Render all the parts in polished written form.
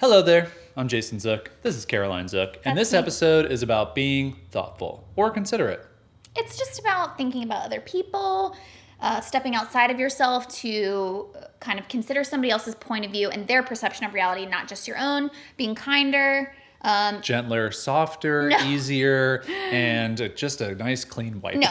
Hello there, I'm Jason Zook. This is Caroline Zook, and this episode is about being thoughtful or considerate. It's just about thinking about other people, stepping outside of yourself to kind of consider somebody else's point of view and their perception of reality, not just your own, being kinder. Gentler, softer, easier, and just a nice clean wipe. No.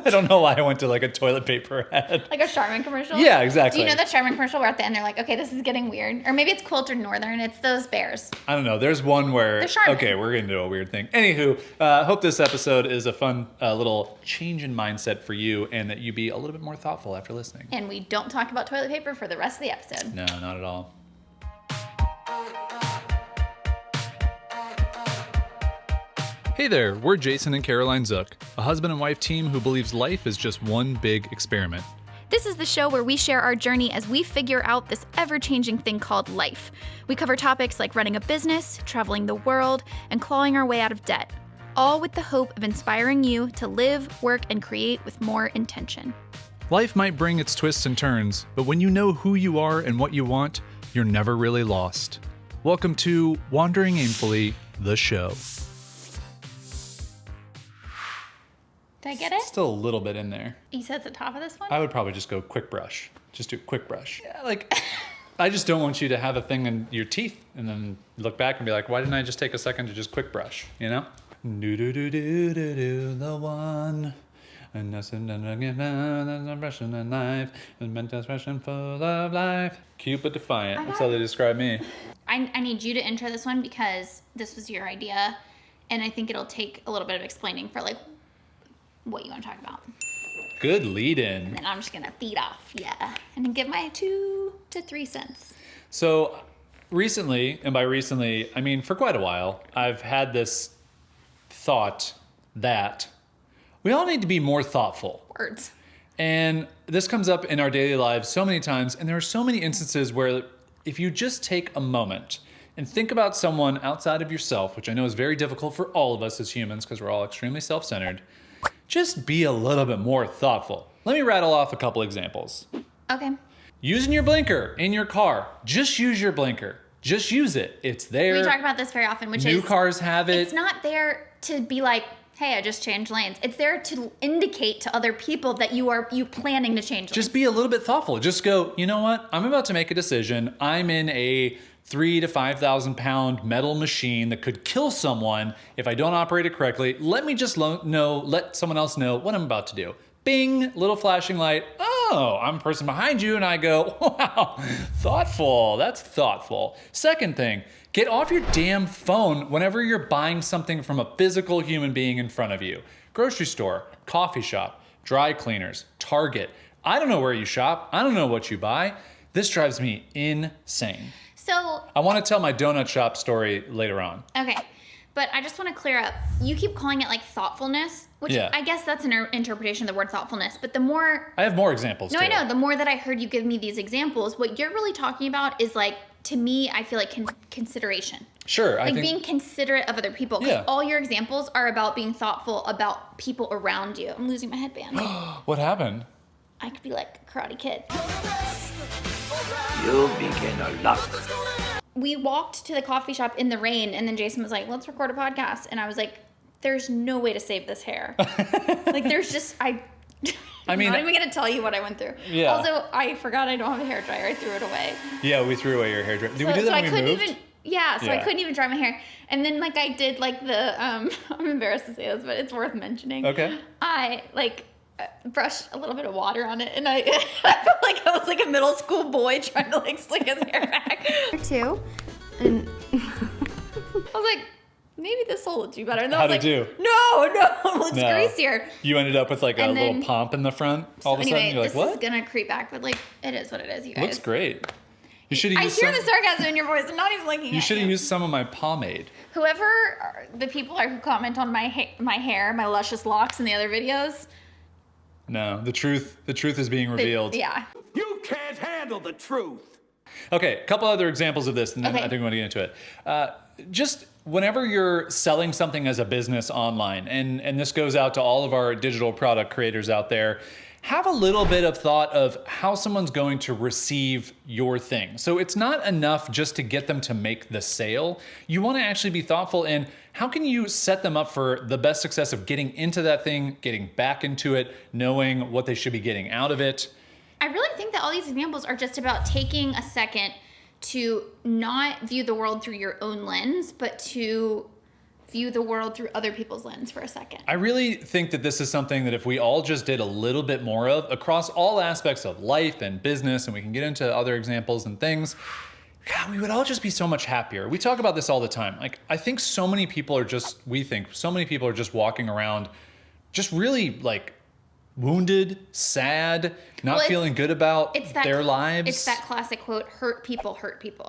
I don't know why I went to like a toilet paper ad. Like a Charmin commercial? Yeah, exactly. Do you know that Charmin commercial where at the end they're like, okay, this is getting weird? Or maybe it's Quilted Northern. It's those bears. I don't know. There's one where, okay, we're going to do a weird thing. Anywho, hope this episode is a fun little change in mindset for you and that you be a little bit more thoughtful after listening. And we don't talk about toilet paper for the rest of the episode. No, not at all. Hey there, we're Jason and Caroline Zook, a husband and wife team who believes life is just one big experiment. This is the show where we share our journey as we figure out this ever-changing thing called life. We cover topics like running a business, traveling the world, and clawing our way out of debt, all with the hope of inspiring you to live, work, and create with more intention. Life might bring its twists and turns, but when you know who you are and what you want, you're never really lost. Welcome to Wandering Aimfully, the show. Did I get it? Still a little bit in there. You said at the top of this one? I would probably just go quick brush. Just do quick brush. Yeah, like, I just don't want you to have a thing in your teeth and then look back and be like, why didn't I just take a second to just quick brush, you know? Do-do-do-do-do-do, the one. And that's a brushing the knife, and mental expression full of life. Cute but defiant. That's how they describe me. I need you to intro this one because this was your idea, and I think it'll take a little bit of explaining for like what you want to talk about. Good lead in. And then I'm just going to feed off, yeah. And then give my 2 to 3 cents. So recently, and by recently, I mean for quite a while, I've had this thought that we all need to be more thoughtful. Words. And this comes up in our daily lives so many times, and there are so many instances where if you just take a moment and think about someone outside of yourself, which I know is very difficult for all of us as humans because we're all extremely self-centered, just be a little bit more thoughtful. Let me rattle off a couple examples. Okay. Using your blinker in your car. Just use your blinker. Just use it. It's there. We talk about this very often, which New cars have it. It's not there to be like, hey, I just changed lanes. It's there to indicate to other people that you planning to change lanes. Just be a little bit thoughtful. Just go, you know what? I'm about to make a decision. I'm in a 3,000 to 5,000 pound metal machine that could kill someone if I don't operate it correctly. Let me just let someone else know what I'm about to do. Bing, little flashing light. Oh, I'm a person behind you. And I go, wow, thoughtful. That's thoughtful. Second thing, get off your damn phone whenever you're buying something from a physical human being in front of you. Grocery store, coffee shop, dry cleaners, Target. I don't know where you shop. I don't know what you buy. This drives me insane. So I want to tell my donut shop story later on. Okay, but I just want to clear up. You keep calling it like thoughtfulness, which I guess that's an interpretation of the word thoughtfulness. But the more... I have more examples, No, too. I know. The more that I heard you give me these examples, what you're really talking about is like, to me, I feel like consideration. Sure. Like being considerate of other people. Because all your examples are about being thoughtful about people around you. I'm losing my headband. What happened? I could be like a Karate Kid. You begin a lot. We walked to the coffee shop in the rain, and then Jason was like, let's record a podcast. And I was like, there's no way to save this hair. Like, there's just, I'm not even going to tell you what I went through. Yeah. Also, I forgot I don't have a hair dryer. I threw it away. Yeah, we threw away your hair dryer. Did we do that when we moved? I couldn't even dry my hair. And then, like, I did, like, I'm embarrassed to say this, but it's worth mentioning. Okay. I, like, brushed a little bit of water on it, and I felt like I was like a middle school boy trying to like slick his hair back. Too, and I was like, maybe this will do better. And then How'd I was it like, do? No, it looks greasier. You ended up with like a little pomp in the front. All of a sudden, you're like, what? This is gonna creep back, but like, it is what it is, you guys. Looks great. You should have used I hear the sarcasm in your voice. I'm not even looking at you. You should have used some of my pomade. Whoever the people are who comment on my hair, my luscious locks in the other videos. No, the truth is being revealed. Yeah. You can't handle the truth. Okay, a couple other examples of this, and then I think we want to get into it. Just whenever you're selling something as a business online, and this goes out to all of our digital product creators out there, have a little bit of thought of how someone's going to receive your thing. So it's not enough just to get them to make the sale. You want to actually be thoughtful in how can you set them up for the best success of getting into that thing, getting back into it, knowing what they should be getting out of it. I really think that all these examples are just about taking a second to not view the world through your own lens, but to view the world through other people's lens for a second. I really think that this is something that if we all just did a little bit more of across all aspects of life and business, and we can get into other examples and things, God, we would all just be so much happier. We talk about this all the time. Like, I think so many people are just walking around just really like wounded, sad, not feeling good about their lives. It's that classic quote, hurt people.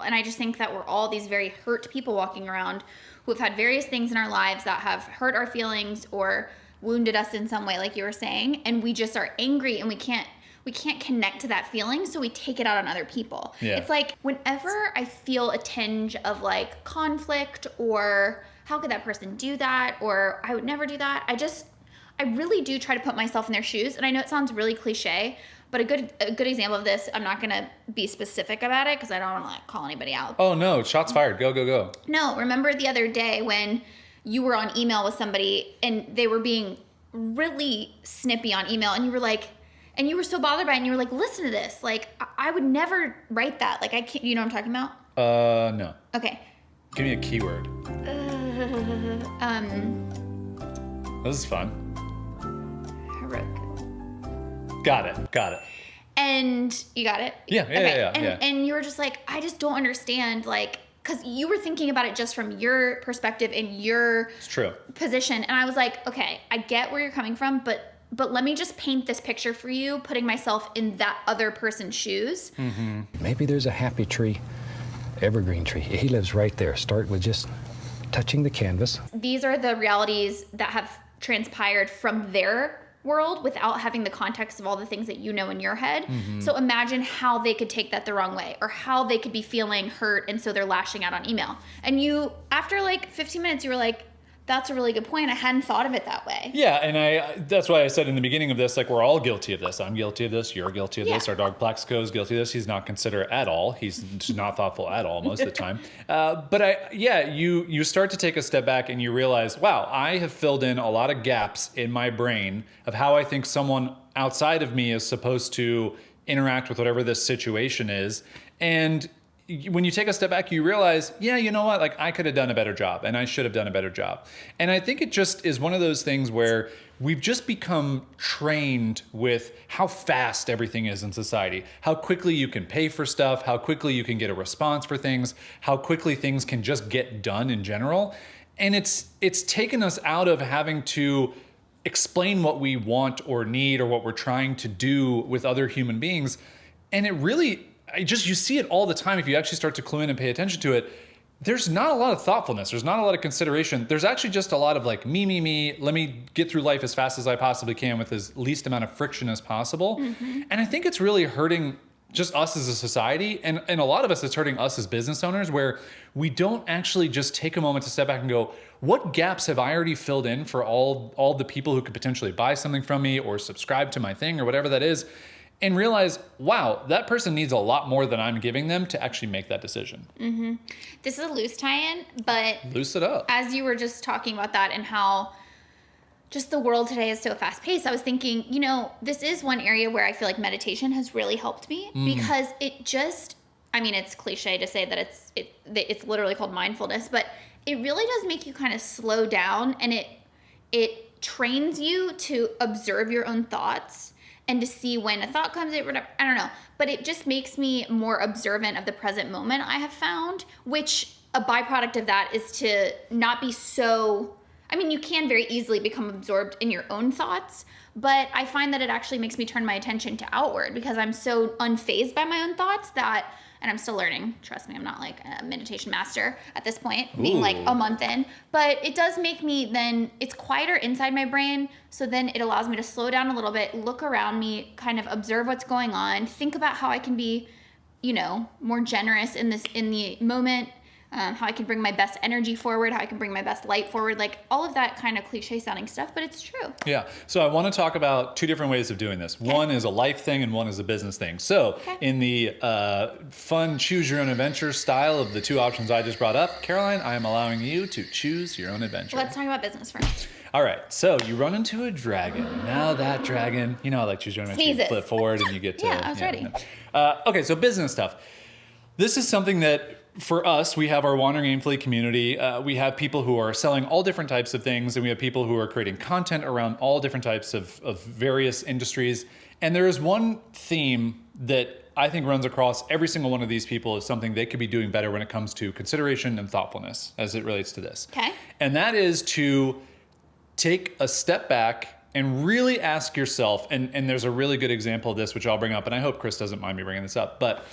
And I just think that we're all these very hurt people walking around who have had various things in our lives that have hurt our feelings or wounded us in some way, like you were saying. And we just are angry and we can't connect to that feeling, so we take it out on other people. Yeah. It's like whenever I feel a tinge of like conflict or how could that person do that or I would never do that, I really do try to put myself in their shoes. And I know it sounds really cliche, but a good example of this, I'm not going to be specific about it because I don't want to like call anybody out. Oh no, shots fired. Go. No, remember the other day when you were on email with somebody and they were being really snippy on email and you were like, and you were so bothered by it and you were like, listen to this. Like, I would never write that. Like, I can't, you know what I'm talking about? No. Okay. Give me a keyword. This is fun. Heroku. Got it. And you got it? Yeah. And you were just like, I just don't understand, like, because you were thinking about it just from your perspective and your It's true. position. And I was like, okay, I get where you're coming from, but let me just paint this picture for you, putting myself in that other person's shoes. Mm-hmm. Maybe there's a happy tree, evergreen tree. He lives right there. Start with just touching the canvas. These are the realities that have transpired from their world without having the context of all the things that you know in your head. Mm-hmm. So imagine how they could take that the wrong way or how they could be feeling hurt and so they're lashing out on email. And you, after like 15 minutes, you were like, that's a really good point. I hadn't thought of it that way. Yeah, and that's why I said in the beginning of this, like, we're all guilty of this. I'm guilty of this. You're guilty of this. Our dog Plaxico is guilty of this. He's not considerate at all. He's just not thoughtful at all most of the time. But you start to take a step back and you realize, wow, I have filled in a lot of gaps in my brain of how I think someone outside of me is supposed to interact with whatever this situation is. And when you take a step back, you realize, yeah, you know what? Like, I could have done a better job and I should have done a better job. And I think it just is one of those things where we've just become trained with how fast everything is in society, how quickly you can pay for stuff, how quickly you can get a response for things, how quickly things can just get done in general. And it's taken us out of having to explain what we want or need or what we're trying to do with other human beings. And it really, you see it all the time if you actually start to clue in and pay attention to it. There's not a lot of thoughtfulness. There's not a lot of consideration. There's actually just a lot of like, me. Let me get through life as fast as I possibly can with as least amount of friction as possible. Mm-hmm. And I think it's really hurting just us as a society. And a lot of us, it's hurting us as business owners, where we don't actually just take a moment to step back and go, what gaps have I already filled in for all the people who could potentially buy something from me or subscribe to my thing or whatever that is? And realize, wow, that person needs a lot more than I'm giving them to actually make that decision. Mm-hmm. This is a loose tie-in, but loose it up. As you were just talking about that and how just the world today is so fast-paced, I was thinking, this is one area where I feel like meditation has really helped me because it just, it's cliche to say that it's literally called mindfulness, but it really does make you kind of slow down, and it trains you to observe your own thoughts and to see when a thought comes in, whatever, I don't know. But it just makes me more observant of the present moment, I have found, which a byproduct of that is to not be so, you can very easily become absorbed in your own thoughts, but I find that it actually makes me turn my attention to outward because I'm so unfazed by my own thoughts that, and I'm still learning, trust me, I'm not like a meditation master at this point, being like a month in, but it does make me then, it's quieter inside my brain, so then it allows me to slow down a little bit, look around me, kind of observe what's going on, think about how I can be, more generous in the moment, how I can bring my best energy forward, how I can bring my best light forward, like all of that kind of cliche sounding stuff, but it's true. Yeah. So I want to talk about two different ways of doing this. Okay. One is a life thing and one is a business thing. So in the fun choose your own adventure style of the two options I just brought up, Caroline, I am allowing you to choose your own adventure. Let's talk about business first. All right. So you run into a dragon. Now that dragon, you know how like choose your own adventure, you flip forward and you get to. Yeah, I was ready. Okay. So business stuff. This is something that for us, we have our Wandering Aimfully community. We have people who are selling all different types of things, and we have people who are creating content around all different types of various industries. And there is one theme that I think runs across every single one of these people is something they could be doing better when it comes to consideration and thoughtfulness as it relates to this. Okay. And that is to take a step back and really ask yourself, and there's a really good example of this, which I'll bring up, and I hope Chris doesn't mind me bringing this up, but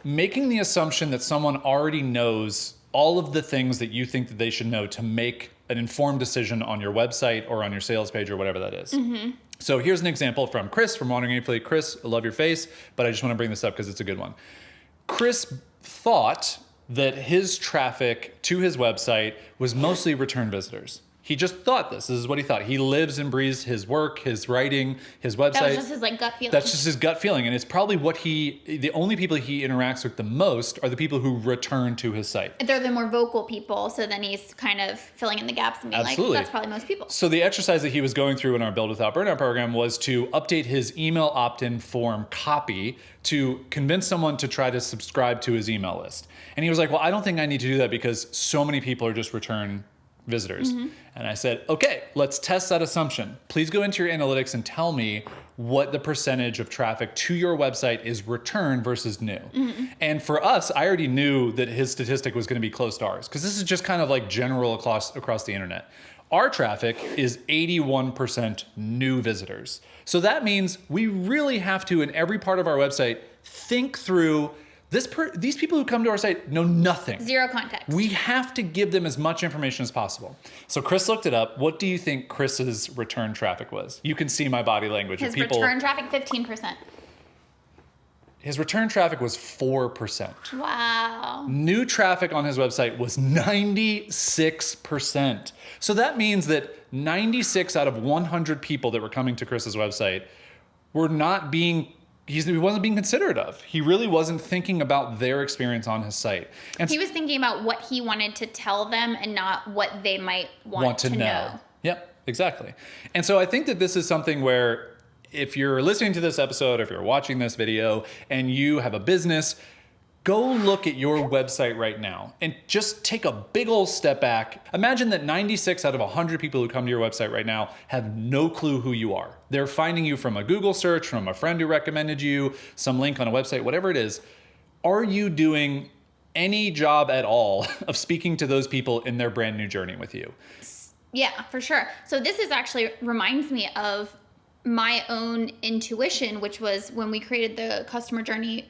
making the assumption that someone already knows all of the things that you think that they should know to make an informed decision on your website or on your sales page or whatever that is. Mm-hmm. So here's an example from Chris from Wandering Aimfully. Chris, I love your face, but I just want to bring this up because it's a good one. Chris thought that his traffic to his website was mostly return visitors. He just thought this. This is what he thought. He lives and breathes his work, his writing, his website. That was just his like gut feeling. That's just his gut feeling. And it's probably the only people he interacts with the most are the people who return to his site. They're the more vocal people. So then he's kind of filling in the gaps and being like, that's probably most people. So the exercise that he was going through in our Build Without Burnout program was to update his email opt-in form copy to convince someone to try to subscribe to his email list. And he was like, well, I don't think I need to do that because so many people are just return visitors. Mm-hmm. And I said, okay, let's test that assumption. Please go into your analytics and tell me what the percentage of traffic to your website is return versus new. Mm-hmm. And for us, I already knew that his statistic was going to be close to ours because this is just kind of like general across the internet. Our traffic is 81% new visitors. So that means we really have to, in every part of our website, think through these people who come to our site know nothing. Zero context. We have to give them as much information as possible. So Chris looked it up. What do you think Chris's return traffic was? You can see my body language. His return traffic, 15%. His return traffic was 4%. Wow. New traffic on his website was 96%. So that means that 96 out of 100 people that were coming to Chris's website were not being he wasn't being considerate of. He really wasn't thinking about their experience on his site. And he was thinking about what he wanted to tell them and not what they might want to know. Yep, exactly. And so I think that this is something where if you're listening to this episode, if you're watching this video and you have a business, go look at your website right now and just take a big old step back. Imagine that 96 out of 100 people who come to your website right now have no clue who you are. They're finding you from a Google search, from a friend who recommended you, some link on a website, whatever it is. Are you doing any job at all of speaking to those people in their brand new journey with you? Yeah, for sure. So this is actually reminds me of my own intuition, which was when we created the customer journey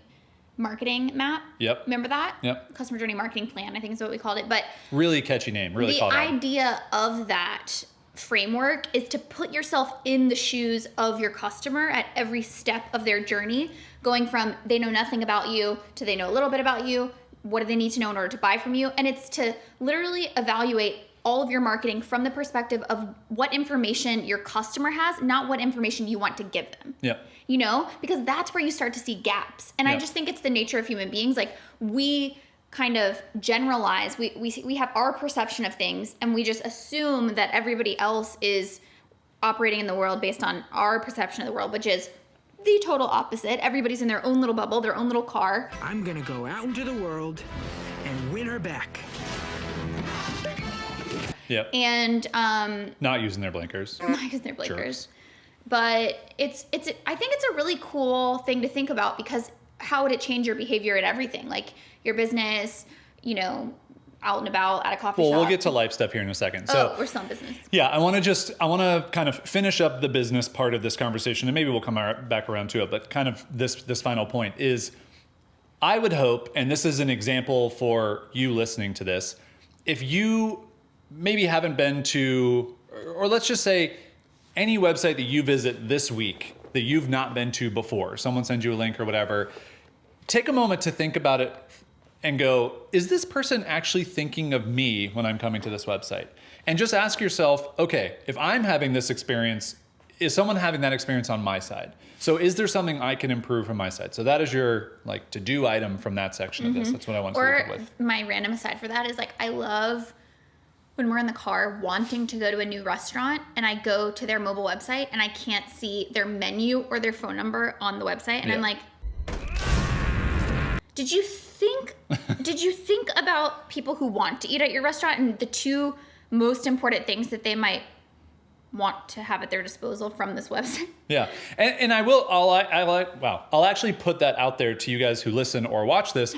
marketing map. Yep. Remember that? Yep. Customer journey marketing plan, I think is what we called it. But really catchy name, really called out. The idea of that framework is to put yourself in the shoes of your customer at every step of their journey, going from they know nothing about you to they know a little bit about you. What do they need to know in order to buy from you? And it's to literally evaluate all of your marketing from the perspective of what information your customer has, not what information you want to give them. Yep. You know, because that's where you start to see gaps. And Yep. I just think it's the nature of human beings. Like we kind of generalize, we have our perception of things and we just assume that everybody else is operating in the world based on our perception of the world, which is the total opposite. Everybody's in their own little bubble, their own little car. I'm gonna go out into the world and win her back. Yep. And not using their blinkers. not using their blinkers. Jerks. But I think it's a really cool thing to think about because how would it change your behavior and everything? Like your business, you know, out and about at a coffee shop. Well, we'll get to life stuff here in a second. So we're still in business. Yeah, I want to kind of finish up the business part of this conversation, and maybe we'll come back around to it. But kind of this final point is, I would hope, and this is an example for you listening to this, if you maybe haven't been to, or let's just say any website that you visit this week that you've not been to before, someone sends you a link or whatever, take a moment to think about it and go, is this person actually thinking of me when I'm coming to this website? And just ask yourself, okay, if I'm having this experience, is someone having that experience on my side? So is there something I can improve from my side? So that is your like to-do item from that section of this. That's what I want to leave it with. My random aside for that is like, I love when we're in the car wanting to go to a new restaurant and I go to their mobile website and I can't see their menu or their phone number on the website. And I'm like, did you think about people who want to eat at your restaurant and the two most important things that they might want to have at their disposal from this website? Yeah. And I'll actually put that out there to you guys who listen or watch this.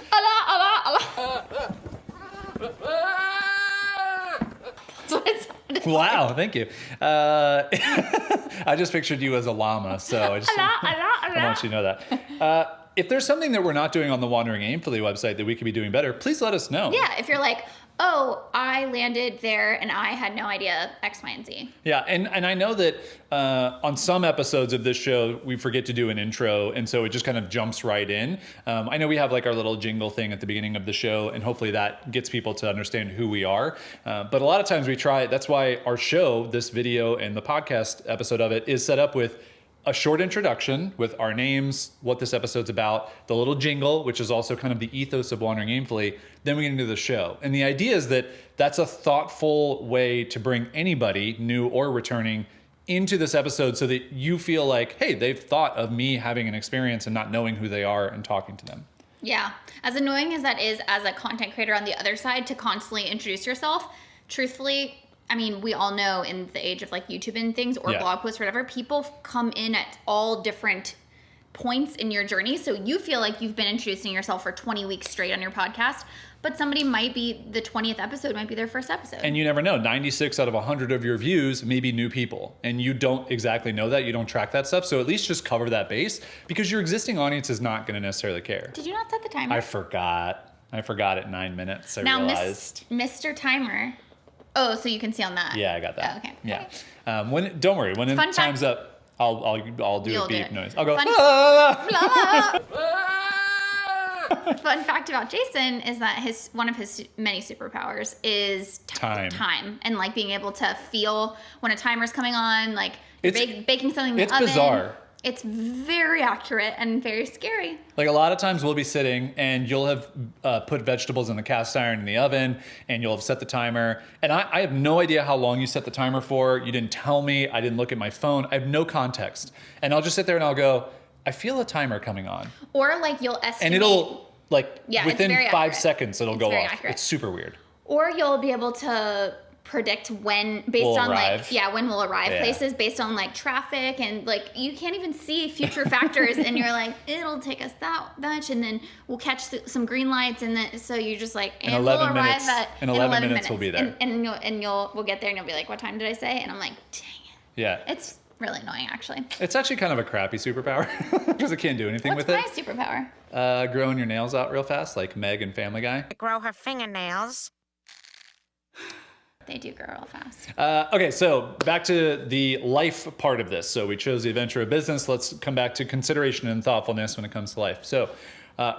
Wow, thank you. I just pictured you as a llama, so I want you to know that. If there's something that we're not doing on the Wandering Aimfully website that we could be doing better, please let us know. Yeah, if you're like, oh, I landed there and I had no idea X, Y, and Z. Yeah, and I know that on some episodes of this show, we forget to do an intro, and so it just kind of jumps right in. I know we have like our little jingle thing at the beginning of the show, and hopefully that gets people to understand who we are. But a lot of times we try, that's why our show, this video and the podcast episode of it is set up with a short introduction with our names, what this episode's about, the little jingle, which is also kind of the ethos of Wandering Aimfully, then we get into the show. And the idea is that that's a thoughtful way to bring anybody, new or returning, into this episode so that you feel like, hey, they've thought of me having an experience and not knowing who they are and talking to them. Yeah. As annoying as that is as a content creator on the other side to constantly introduce yourself, truthfully, I mean, we all know in the age of like YouTube and things or blog posts or whatever, people come in at all different points in your journey. So you feel like you've been introducing yourself for 20 weeks straight on your podcast, but somebody might be, the 20th episode might be their first episode. And you never know. 96 out of 100 of your views may be new people. And you don't exactly know that. You don't track that stuff. So at least just cover that base because your existing audience is not going to necessarily care. Did you not set the timer? I forgot at 9 minutes. I now, realized. Mr. Timer. Oh, so you can see on that. Yeah, I got that. Oh, okay. Yeah. Don't worry. When time's up, I'll do You'll a beep do it. noise. I'll go. Fun fact about Jason is that one of his many superpowers is time and like being able to feel when a timer's coming on, like baking something in the oven. It's bizarre. It's very accurate and very scary. Like a lot of times we'll be sitting and you'll have put vegetables in the cast iron in the oven and you'll have set the timer. And I have no idea how long you set the timer for. You didn't tell me. I didn't look at my phone. I have no context. And I'll just sit there and I'll go, I feel a timer coming on. Or like you'll estimate. And it'll within 5 seconds it'll go off. Accurate. It's super weird. Or you'll be able to predict when based on arrive. when we'll arrive places based on like traffic and like you can't even see future factors and you're like it'll take us that much and then we'll catch some green lights and then so you're just like and we'll arrive in 11 minutes we'll be there and we'll get there and you'll be like what time did I say and I'm like dang it. Yeah. It's really annoying actually. It's actually kind of a crappy superpower because I can't do anything with it. What's my superpower? Growing your nails out real fast like Meg and Family Guy. Grow her fingernails. They do grow real fast. Okay, so back to the life part of this. So we chose the adventure of business. Let's come back to consideration and thoughtfulness when it comes to life. So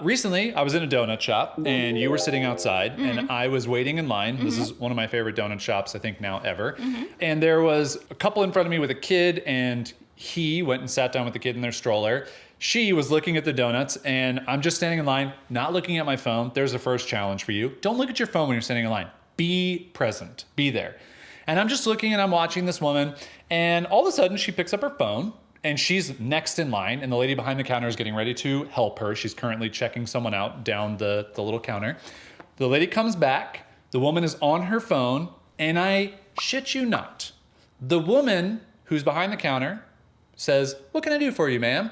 recently I was in a donut shop and you were sitting outside and I was waiting in line. This is one of my favorite donut shops I think now ever. And there was a couple in front of me with a kid and he went and sat down with the kid in their stroller. She was looking at the donuts and I'm just standing in line, not looking at my phone. There's the first challenge for you. Don't look at your phone when you're standing in line. Be present, be there. And I'm just looking and I'm watching this woman and all of a sudden she picks up her phone and she's next in line and the lady behind the counter is getting ready to help her. She's currently checking someone out down the little counter. The lady comes back, the woman is on her phone and I shit you not. The woman who's behind the counter says, "What can I do for you, ma'am?"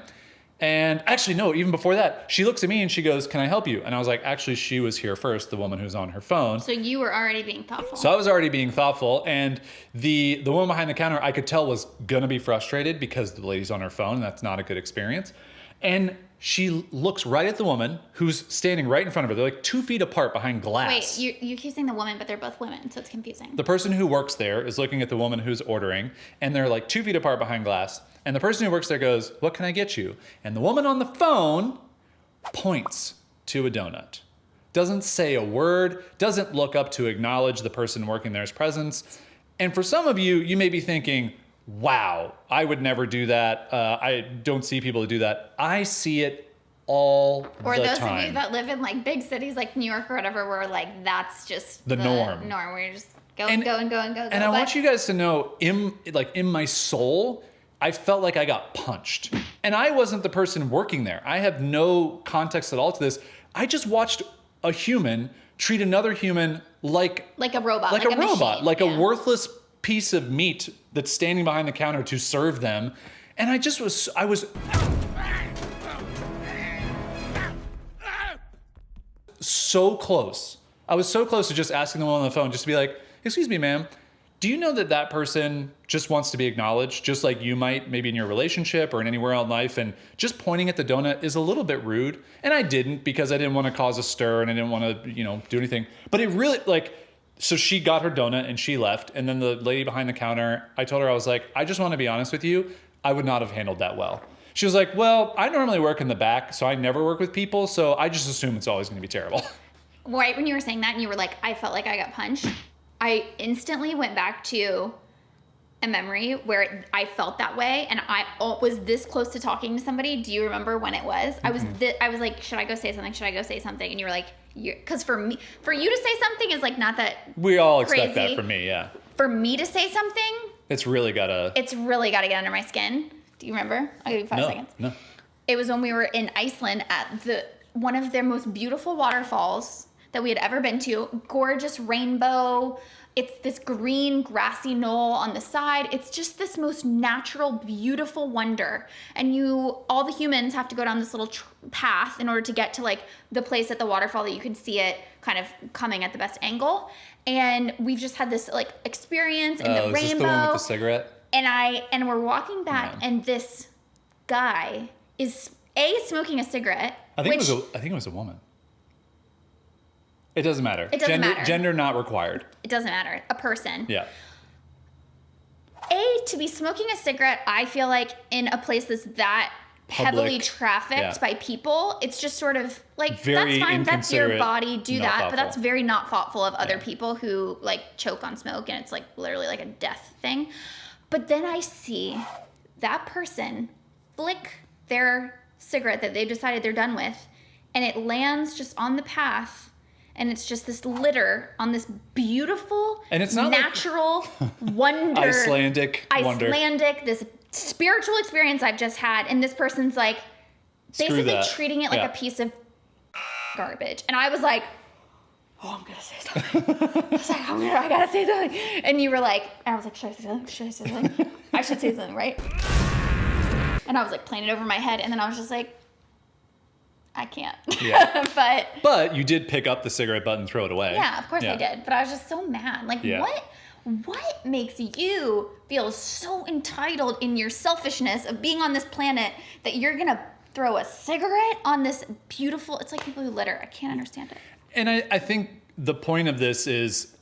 And actually, no, even before that, she looks at me and she goes, "Can I help you?" And I was like, actually, she was here first, the woman who's on her phone. So you were already being thoughtful. So I was already being thoughtful. And the woman behind the counter, I could tell was going to be frustrated because the lady's on her phone. And that's not a good experience. And she looks right at the woman who's standing right in front of her. They're like 2 feet apart behind glass. Wait, you keep saying the woman, but they're both women, so it's confusing. The person who works there is looking at the woman who's ordering, and they're like 2 feet apart behind glass. And the person who works there goes, "What can I get you?" And the woman on the phone points to a donut. doesn't say a word, doesn't look up to acknowledge the person working there's presence. And for some of you, you may be thinking, wow, I would never do that. I don't see people who do that. I see it all the time. Or those of you that live in like big cities like New York or whatever, where like that's just the norm. Where you're just go and go. And I want you guys to know, in my soul, I felt like I got punched. And I wasn't the person working there. I have no context at all to this. I just watched a human treat another human like a robot. Like a robot. Machine. Like a worthless piece of meat that's standing behind the counter to serve them. And I was so close. I was so close to just asking the woman on the phone just to be like, excuse me, ma'am, do you know that that person just wants to be acknowledged, just like you might maybe in your relationship or in anywhere else in life, and just pointing at the donut is a little bit rude? And I didn't, because I didn't want to cause a stir and I didn't want to, do anything. But it really, so she got her donut and she left. And then the lady behind the counter, I told her, I was like, I just want to be honest with you. I would not have handled that well. She was like, well, I normally work in the back, so I never work with people, so I just assume it's always going to be terrible. Right when you were saying that and you were like, I felt like I got punched, I instantly went back to a memory where I felt that way and I was this close to talking to somebody. Do you remember when it was? Mm-hmm. I was like, should I go say something? Should I go say something? And you were like, because for you to say something is like not that we all crazy. Expect that from me, yeah. For me to say something, it's really gotta get under my skin. Do you remember? I'll give you 5 seconds. No. It was when we were in Iceland at one of their most beautiful waterfalls that we had ever been to. Gorgeous rainbow. It's this green grassy knoll on the side. It's just this most natural, beautiful wonder. And all the humans have to go down this little path in order to get to like the place at the waterfall that you can see it kind of coming at the best angle. And we've just had this like experience in the rainbow. Is this the one with the cigarette? And we're walking back, and this guy is smoking a cigarette. I think it was a woman. It doesn't matter. It doesn't matter. Gender not required. It doesn't matter. A person. Yeah. To be smoking a cigarette, I feel like in a place that's that heavily trafficked by people, it's just sort of like, very that's fine, that's your body, do that, thoughtful. but that's very not thoughtful of other people who like choke on smoke, and it's like literally like a death thing. But then I see that person flick their cigarette that they've decided they're done with, and it lands just on the path, and it's just this litter on this beautiful, and it's not natural wonder, Icelandic wonder, this spiritual experience I've just had, and this person's like basically treating it like a piece of garbage. And I was like, oh, I'm gonna say something. I was like, I gotta say something. And you were like, and I was like, should I say something? Should I say something? I should say something, right? And I was like playing it over my head, and then I was just like, I can't. Yeah. But you did pick up the cigarette butt and throw it away. Yeah, of course I did. But I was just so mad. Like, what makes you feel so entitled in your selfishness of being on this planet that you're gonna throw a cigarette on this beautiful, it's like people who litter. I can't understand it. And I think the point of this is,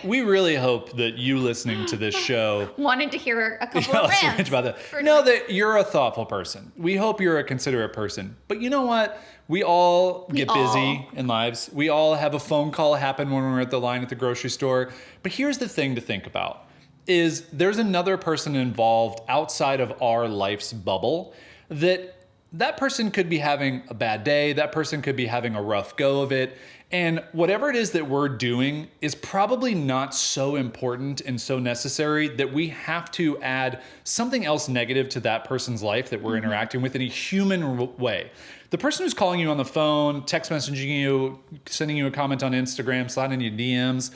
we really hope that you listening to this show wanted to hear a couple of rants about that. Know that you're a thoughtful person. We hope you're a considerate person. But you know what? We all get busy in lives. We all have a phone call happen when we're at the line at the grocery store. But here's the thing to think about, is there's another person involved outside of our life's bubble that person could be having a bad day. That person could be having a rough go of it. And whatever it is that we're doing is probably not so important and so necessary that we have to add something else negative to that person's life that we're interacting with in a human way. The person who's calling you on the phone, text messaging you, sending you a comment on Instagram, sliding you DMs,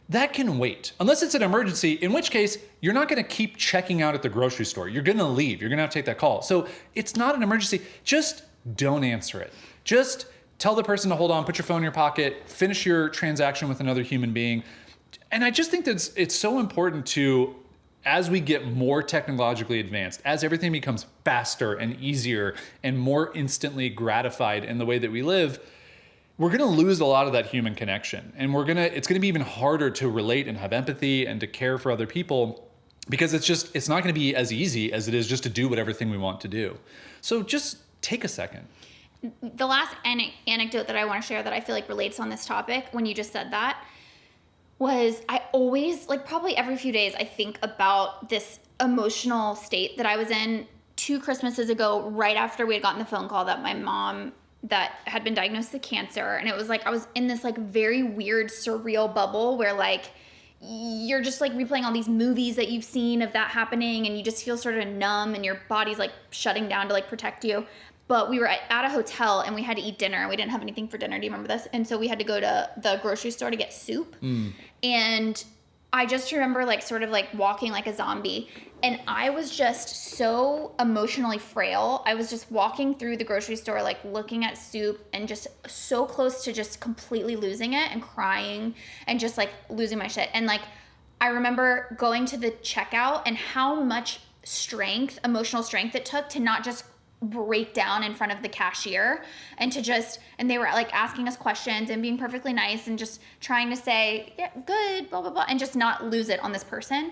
that can wait. Unless it's an emergency, in which case you're not gonna keep checking out at the grocery store. You're gonna leave, you're gonna have to take that call. So it's not an emergency, just don't answer it. Just tell the person to hold on, put your phone in your pocket, finish your transaction with another human being. And I just think that it's so important to, as we get more technologically advanced, as everything becomes faster and easier and more instantly gratified in the way that we live, we're gonna lose a lot of that human connection. And it's gonna be even harder to relate and have empathy and to care for other people, because it's not gonna be as easy as it is just to do whatever thing we want to do. So just take a second. the last anecdote that I want to share that I feel like relates on this topic when you just said that was I always, like probably every few days, I think about this emotional state that I was in 2 Christmases ago, right after we had gotten the phone call that my mom that had been diagnosed with cancer. And it was like I was in this like very weird, surreal bubble where like you're just like replaying all these movies that you've seen of that happening, and you just feel sort of numb and your body's like shutting down to like protect you. But we were at a hotel and we had to eat dinner. We didn't have anything for dinner. Do you remember this? And so we had to go to the grocery store to get soup. And I just remember like sort of like walking like a zombie. And I was just so emotionally frail. I was just walking through the grocery store, like looking at soup and just so close to just completely losing it and crying and just like losing my shit. And like, I remember going to the checkout and how much strength, emotional strength it took to not just break down in front of the cashier and to just, and they were like asking us questions and being perfectly nice and just trying to say, yeah, good, blah, blah, blah, and just not lose it on this person.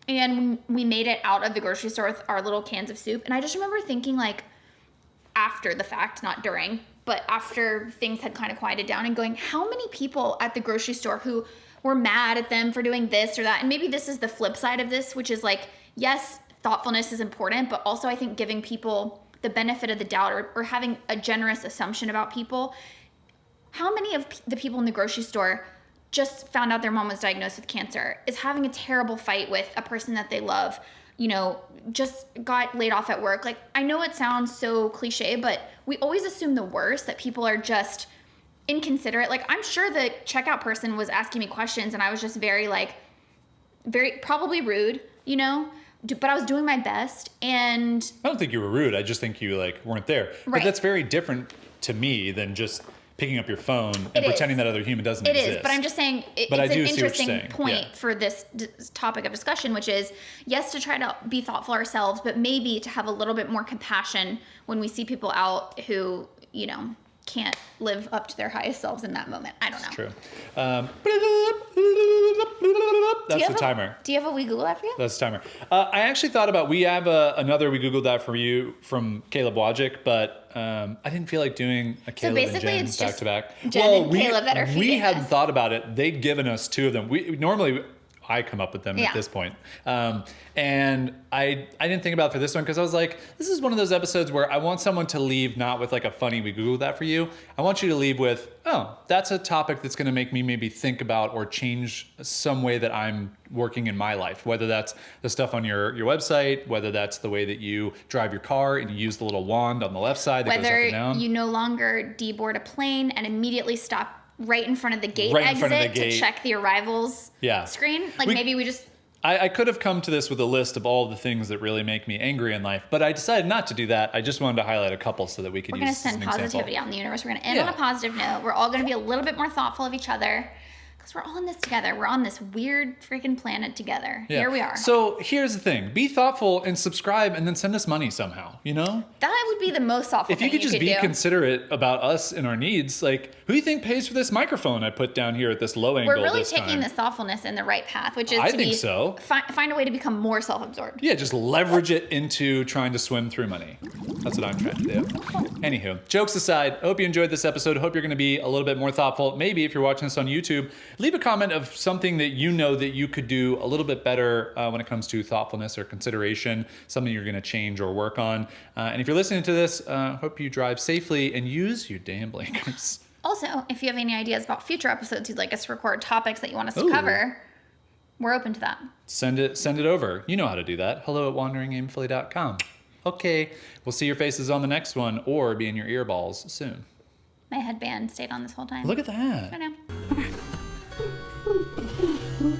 And we made it out of the grocery store with our little cans of soup. And I just remember thinking like after the fact, not during, but after things had kind of quieted down and going, how many people at the grocery store who were mad at them for doing this or that? And maybe this is the flip side of this, which is like, yes, thoughtfulness is important, but also I think giving people the benefit of the doubt or having a generous assumption about people. How many of the people in the grocery store just found out their mom was diagnosed with cancer, is having a terrible fight with a person that they love, you know, just got laid off at work? Like, I know it sounds so cliche, but we always assume the worst, that people are just inconsiderate. Like, I'm sure the checkout person was asking me questions and I was just very probably rude, you know? But I was doing my best, and I don't think you were rude. I just think you like weren't there. But Right. that's very different to me than just picking up your phone and pretending that other human doesn't exist. It is, but I'm just saying But it's I do an see what you're saying. interesting point Yeah. for this topic of discussion, which is, yes, to try to be thoughtful ourselves, but maybe to have a little bit more compassion when we see people out who, you know, can't live up to their highest selves in that moment. I don't know. True. That's the timer. Do you have a we Google that for you? That's the timer. I actually thought about, we have another we Googled that for you from Caleb Wojcik, but I didn't feel like doing a Caleb and basically Jen it's back just to back. Jen and Caleb that are we feeding hadn't us. thought about it. They'd given us 2 of them. Normally I come up with them Yeah. at this point. And I didn't think about it for this one because I was like, this is one of those episodes where I want someone to leave not with like a funny we Googled that for you. I want you to leave with, oh, that's a topic that's going to make me maybe think about or change some way that I'm working in my life, whether that's the stuff on your website, whether that's the way that you drive your car and you use the little wand on the left side that goes up and Whether down. you no longer deboard a plane and immediately stop right in front of the gate Right in exit front of the gate. to check the arrivals Yeah. screen. Like, We- maybe we just... I could have come to this with a list of all the things that really make me angry in life, but I decided not to do that. I just wanted to highlight a couple so that we could We're use going to this as send an example. positivity out in the universe. We're going to end Yeah. on a positive note. We're all going to be a little bit more thoughtful of each other because we're all in this together. We're on this weird freaking planet together. Yeah. Here we are. So here's the thing. Be thoughtful and subscribe and then send us money somehow, you know? That would be the most thoughtful If thing you could just be do. considerate about us and our needs, like, who do you think pays for this microphone I put down here at this low angle We're really this taking time? this thoughtfulness in the right path, which is I to think be so. Find a way to become more self-absorbed. Yeah, just leverage it into trying to swim through money. That's what I'm trying to do. Anywho, jokes aside, I hope you enjoyed this episode. I hope you're going to be a little bit more thoughtful. Maybe if you're watching this on YouTube, leave a comment of something that you know that you could do a little bit better when it comes to thoughtfulness or consideration, something you're going to change or work on. And if you're listening to this, hope you drive safely and use your damn blinkers. Also, if you have any ideas about future episodes you'd like us to record, topics that you want us to Ooh. cover, we're open to that. Send it over. You know how to do that. hello@wanderingaimfully.com. Okay, we'll see your faces on the next one or be in your earballs soon. My headband stayed on this whole time. Look at that. I know.